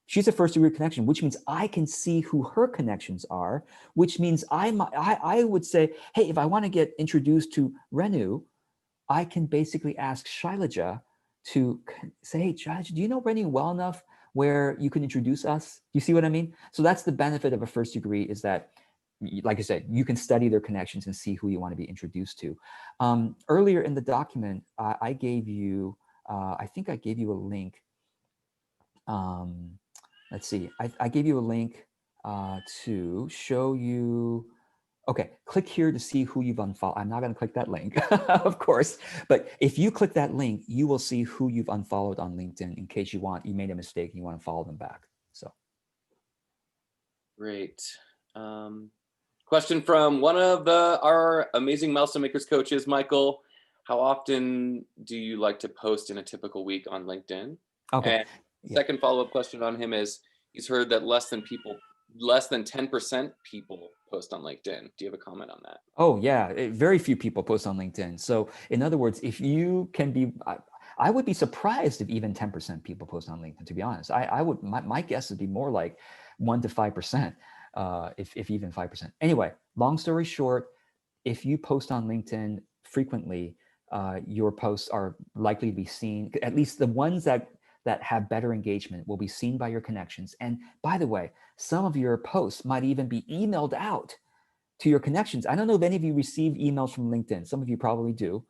She's a first degree connection, which means I can see who her connections are, which means I would say, hey, if I want to get introduced to Renu, I can basically ask Shailaja to say, hey, Shailaja, do you know Renu well enough where you can introduce us? You see what I mean? So that's the benefit of a first degree, is that, like I said, you can study their connections and see who you want to be introduced to. Earlier in the document, I gave you, I think I gave you a link. Let's see, I gave you a link to show you. Okay, click here to see who you've unfollowed. I'm not going to click that link, of course, but if you click that link, you will see who you've unfollowed on LinkedIn in case you made a mistake and you want to follow them back. So, Great. Question from one of our amazing Milestone Makers coaches, Michael. How often do you like to post in a typical week on LinkedIn? okay, And yeah. second follow-up question on him is, he's heard that less than 10% people post on LinkedIn. Do you have a comment on that? Oh yeah, very few people post on LinkedIn. So in other words, if you can be, I would be surprised if even 10% people post on LinkedIn, to be honest. I would, my guess would be more like 1 to 5%, if even 5%. Anyway, long story short, if you post on LinkedIn frequently, your posts are likely to be seen, at least the ones that have better engagement will be seen by your connections. And by the way, some of your posts might even be emailed out to your connections. I don't know if any of you receive emails from LinkedIn. Some of you probably do.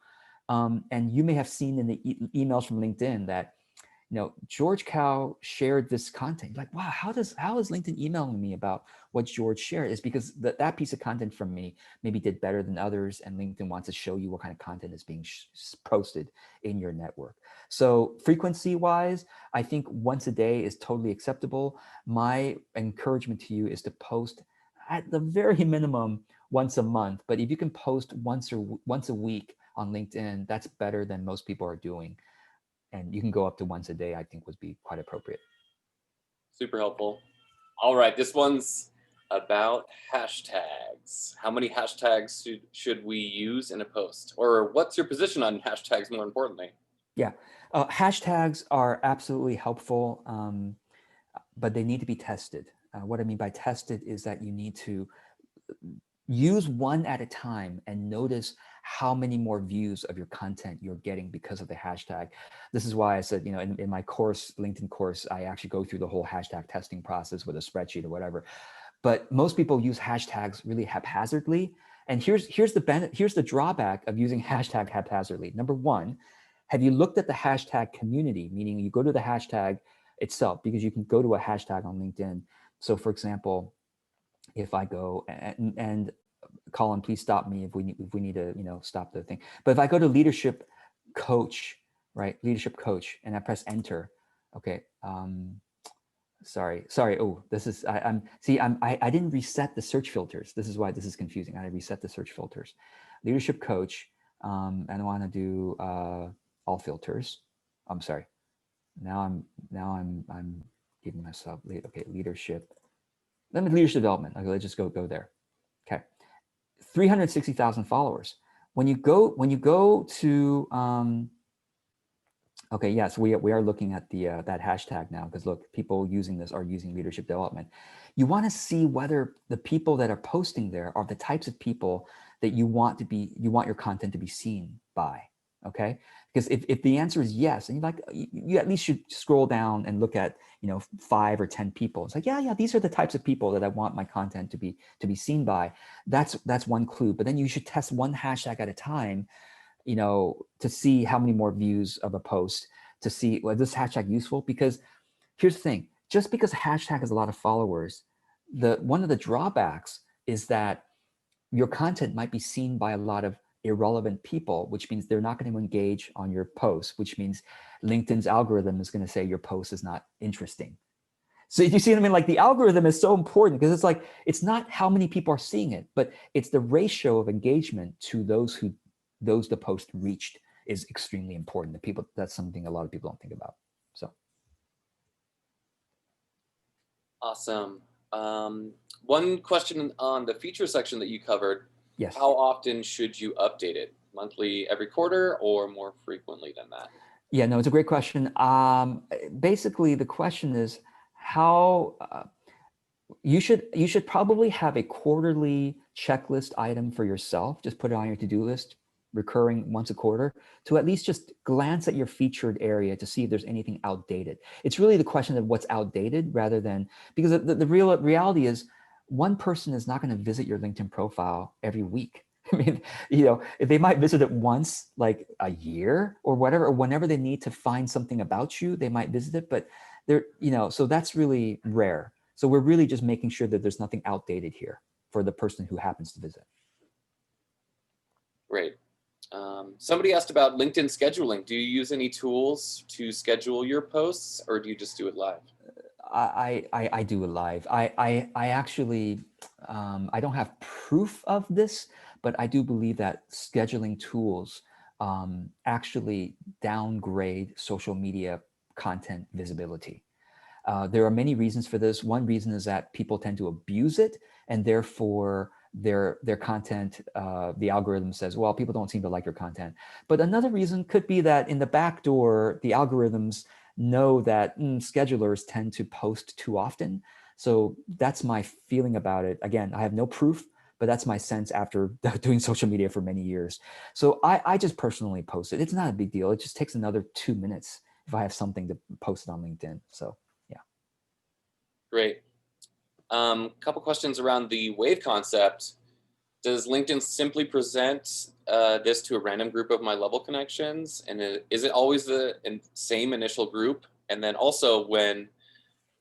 And you may have seen in the emails from LinkedIn that, George Cow shared this content. You're like, wow, how is LinkedIn emailing me about what George shared? It's because that piece of content from me maybe did better than others, and LinkedIn wants to show you what kind of content is being posted in your network. So frequency wise, I think once a day is totally acceptable. My encouragement to you is to post at the very minimum once a month. But if you can post once a week on LinkedIn, that's better than most people are doing. And you can go up to once a day, I think would be quite appropriate. Super helpful. All right, this one's about hashtags. How many hashtags should we use in a post? Or what's your position on hashtags, more importantly? Yeah, hashtags are absolutely helpful, but they need to be tested. What I mean by tested is that you need to use one at a time and notice how many more views of your content you're getting because of the hashtag. This is why I said, in my course, LinkedIn course, I actually go through the whole hashtag testing process with a spreadsheet or whatever. But most people use hashtags really haphazardly. And here's the drawback of using hashtag haphazardly. Number one, have you looked at the hashtag community? Meaning you go to the hashtag itself, because you can go to a hashtag on LinkedIn. So for example, if I go and Colin, please stop me if we need to, stop the thing. But if I go to leadership coach, right? Leadership coach, and I press enter. Okay. Sorry. Oh, this is, I didn't reset the search filters. This is why this is confusing. I reset the search filters. Leadership coach. And I want to do all filters. I'm sorry. Now I'm giving myself okay, leadership. Let me leadership development. Okay, let's just go there. Okay. 360,000 followers. When you go to okay, yes, we are looking at the that hashtag now, because look, people using this are using leadership development. You want to see whether the people that are posting there are the types of people that you want your content to be seen by. Okay, because if the answer is yes, and you at least should scroll down and look at 5 or 10 people. It's like, yeah, these are the types of people that I want my content to be seen by. That's one clue. But then you should test one hashtag at a time, to see how many more views of a post, to see, well, is this hashtag useful? Because here's the thing, just because a hashtag has a lot of followers, one of the drawbacks is that your content might be seen by a lot of irrelevant people, which means they're not going to engage on your posts, which means LinkedIn's algorithm is going to say your post is not interesting. So you see what I mean? Like the algorithm is so important because it's like, it's not how many people are seeing it, but it's the ratio of engagement to those the post reached is extremely important. That's something a lot of people don't think about. So. Awesome. One question on the feature section that you covered. Yes. How often should you update it? Monthly, every quarter, or more frequently than that? Yeah, no, it's a great question. Basically, the question is how you should probably have a quarterly checklist item for yourself. Just put it on your to-do list, recurring once a quarter, to at least just glance at your featured area to see if there's anything outdated. It's really the question of what's outdated rather than, because the real reality is one person is not going to visit your LinkedIn profile every week. I mean, if they might visit it once, like a year or whatever, or whenever they need to find something about you, they might visit it, but so that's really rare. So we're really just making sure that there's nothing outdated here for the person who happens to visit. Great. Somebody asked about LinkedIn scheduling. Do you use any tools to schedule your posts, or do you just do it live? I do it live. I actually, I don't have proof of this, but I do believe that scheduling tools actually downgrade social media content visibility. There are many reasons for this. One reason is that people tend to abuse it, and therefore their content, the algorithm says, well, people don't seem to like your content. But another reason could be that in the back door, the algorithms know that schedulers tend to post too often. So that's my feeling about it. Again, I have no proof, but that's my sense after doing social media for many years. So I just personally post it. It's not a big deal. It just takes another 2 minutes if I have something to post it on LinkedIn. So. Great. Couple questions around the wave concept. Does LinkedIn simply present this to a random group of my level connections? And is it always the same initial group? And then also when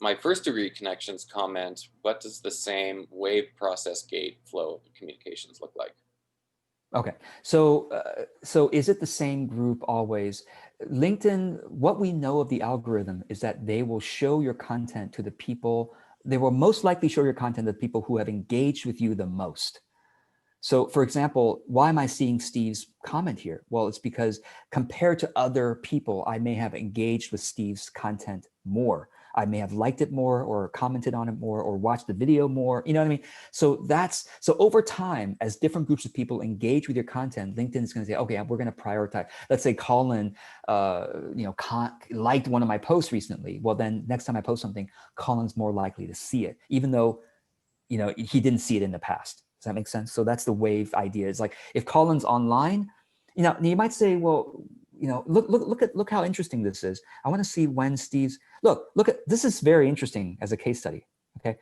my first degree connections comment, what does the same wave process gate flow of communications look like? Okay, so is it the same group always? LinkedIn, what we know of the algorithm is that they will show your content to the people, they will most likely show your content to the people who have engaged with you the most. So for example, why am I seeing Steve's comment here? Well, it's because compared to other people, I may have engaged with Steve's content more. I may have liked it more or commented on it more or watched the video more, you know what I mean? So over time, as different groups of people engage with your content, LinkedIn is gonna say, okay, we're gonna prioritize. Let's say Colin, liked one of my posts recently. Well, then next time I post something, Colin's more likely to see it, even though he didn't see it in the past. Does that make sense? So that's the wave idea. It's like if Colin's online, you might say, well, look how interesting this is. I want to see when Steve's look at this is very interesting as a case study. Okay,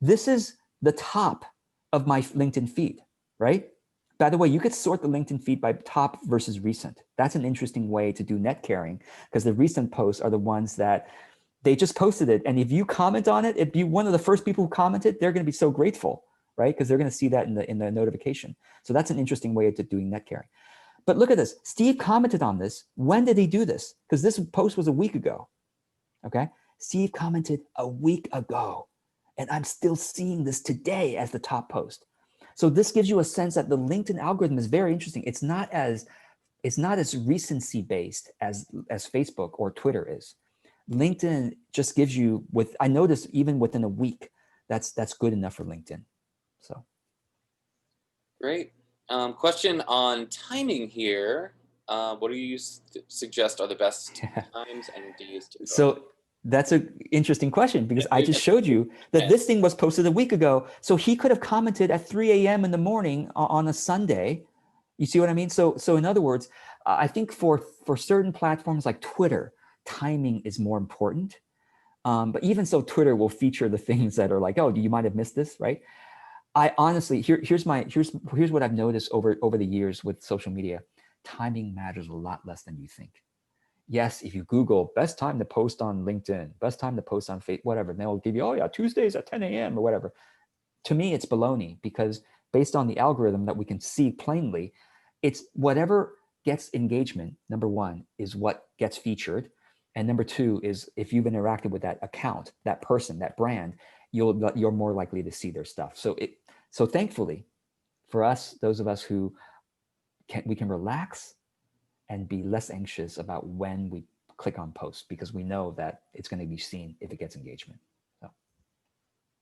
this is the top of my LinkedIn feed, right? By the way, you could sort the LinkedIn feed by top versus recent. That's an interesting way to do net carrying because the recent posts are the ones that they just posted it. And if you comment on it, if you one of the first people who commented, they're going to be so grateful, right? Because they're going to see that in the notification. So that's an interesting way of doing net carrying. But look at this. Steve commented on this. When did he do this? Because this post was a week ago. Okay. Steve commented a week ago. And I'm still seeing this today as the top post. So this gives you a sense that the LinkedIn algorithm is very interesting. It's not as recency based as Facebook or Twitter is. LinkedIn just gives you I noticed even within a week, that's good enough for LinkedIn. So. Great. Question on timing here. What do you suggest are the best times and days to go? So that's an interesting question because I just showed you that this thing was posted a week ago. So he could have commented at 3 a.m. in the morning on a Sunday. You see what I mean? So in other words, I think for certain platforms like Twitter, timing is more important. But even so, Twitter will feature the things that are like, oh, you might have missed this, right? I honestly, here's what I've noticed over the years with social media. Timing matters a lot less than you think. Yes, if you Google best time to post on LinkedIn, best time to post on Facebook, whatever, they'll give you, oh yeah, Tuesdays at 10 a.m. or whatever. To me, it's baloney because based on the algorithm that we can see plainly, it's whatever gets engagement, number one, is what gets featured. And number two is if you've interacted with that account, that person, that brand, you're more likely to see their stuff. So thankfully for us, those of us who we can relax and be less anxious about when we click on post, because we know that it's going to be seen if it gets engagement. So.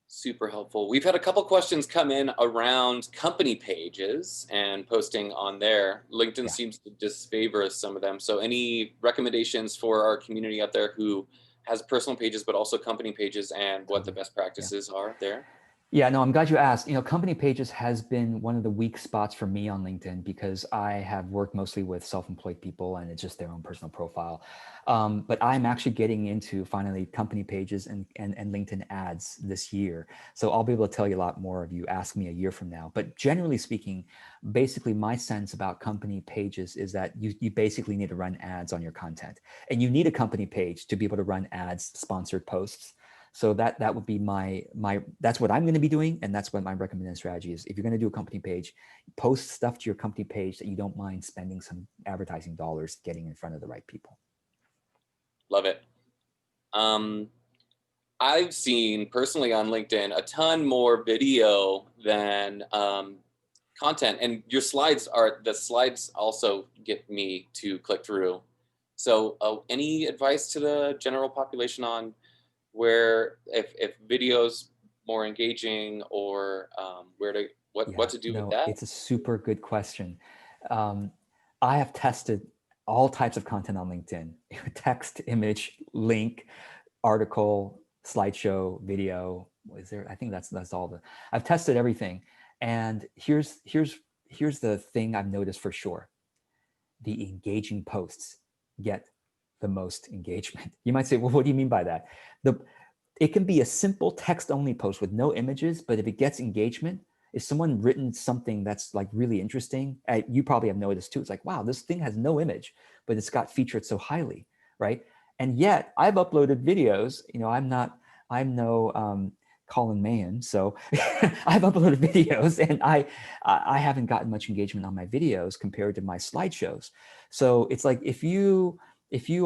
Super helpful. We've had a couple questions come in around company pages and posting on there. LinkedIn seems to disfavor some of them. So any recommendations for our community out there who has personal pages, but also company pages, and what the best practices are there? Yeah, no, I'm glad you asked. Company pages has been one of the weak spots for me on LinkedIn because I have worked mostly with self-employed people and it's just their own personal profile. But I'm actually getting into finally company pages and LinkedIn ads this year. So I'll be able to tell you a lot more if you ask me a year from now. But generally speaking, basically my sense about company pages is that you basically need to run ads on your content. And you need a company page to be able to run ads, sponsored posts. So that would be that's what I'm going to be doing. And that's what my recommended strategy is. If you're going to do a company page, post stuff to your company page that you don't mind spending some advertising dollars getting in front of the right people. Love it. I've seen personally on LinkedIn a ton more video than content, and the slides also get me to click through. So any advice to the general population on where if video's more engaging, or what to do with that? It's a super good question. I have tested all types of content on LinkedIn: text, image, link, article, slideshow, video. I think that's all I've tested everything. And here's the thing I've noticed for sure: the engaging posts get the most engagement. You might say, well, what do you mean by that? It can be a simple text-only post with no images, but if it gets engagement, if someone written something that's like really interesting, you probably have noticed too. It's like, wow, this thing has no image, but it's got featured so highly, right? And yet I've uploaded videos. I'm no Colin Mahan, so I've uploaded videos, and I haven't gotten much engagement on my videos compared to my slideshows. So it's like if you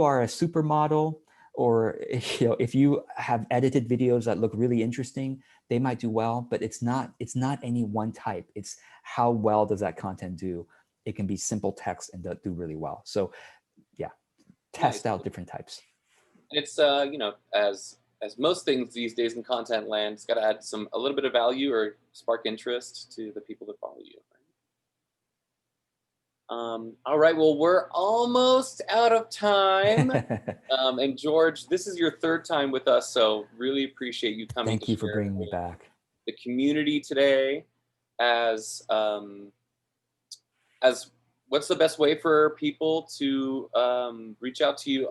are a supermodel, or if you have edited videos that look really interesting, they might do well, but it's not any one type. It's how well does that content do. It can be simple text and do really well. So yeah, test out different types. It's as most things these days in content land, it's got to add a little bit of value or spark interest to the people that follow you. All right, well, we're almost out of time. And George, this is your third time with us, so really appreciate you coming. Thank you for bringing me back. The community today, as what's the best way for people to reach out to you,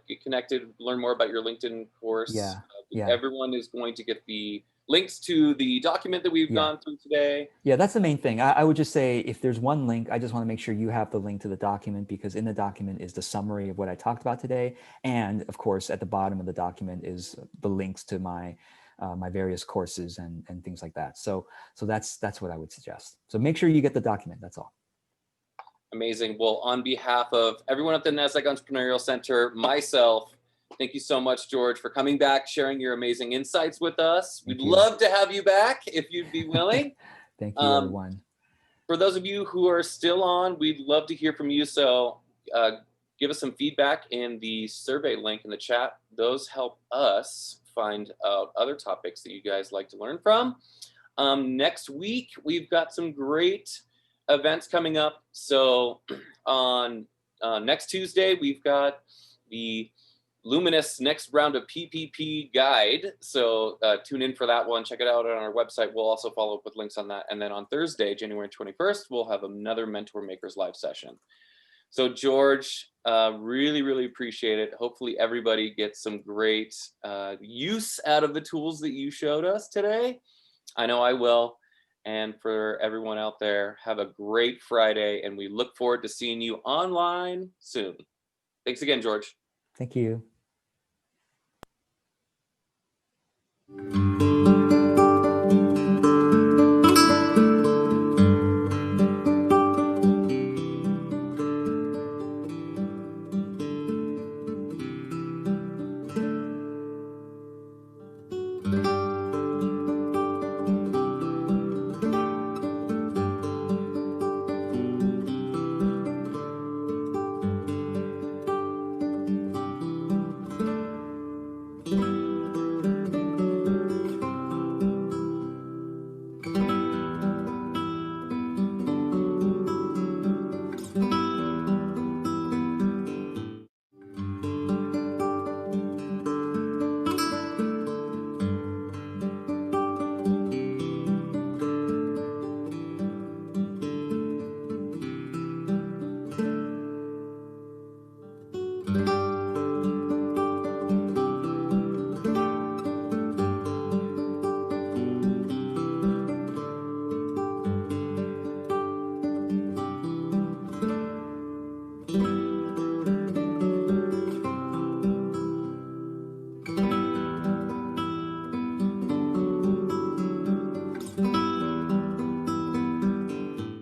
get connected, learn more about your LinkedIn course? Everyone is going to get the links to the document that we've gone through today. Yeah, that's the main thing. I would just say if there's one link, I just want to make sure you have the link to the document, because in the document is the summary of what I talked about today. And of course, at the bottom of the document is the links to my various courses and things like that. So that's what I would suggest. So make sure you get the document, that's all. Amazing. Well, on behalf of everyone at the NASDAQ Entrepreneurial Center, myself, thank you so much, George, for coming back, sharing your amazing insights with us. We'd love to have you back if you'd be willing. Thank you, everyone. For those of you who are still on, we'd love to hear from you. So give us some feedback in the survey link in the chat. Those help us find other topics that you guys like to learn from. Next week, we've got some great events coming up. So on next Tuesday, we've got the Luminous next round of PPP guide. So tune in for that one. Check it out on our website. We'll also follow up with links on that. And then on Thursday, January 21st, we'll have another Mentor Makers live session. So George, really, really appreciate it. Hopefully everybody gets some great use out of the tools that you showed us today. I know I will. And for everyone out there, have a great Friday, and we look forward to seeing you online soon. Thanks again, George. Thank you.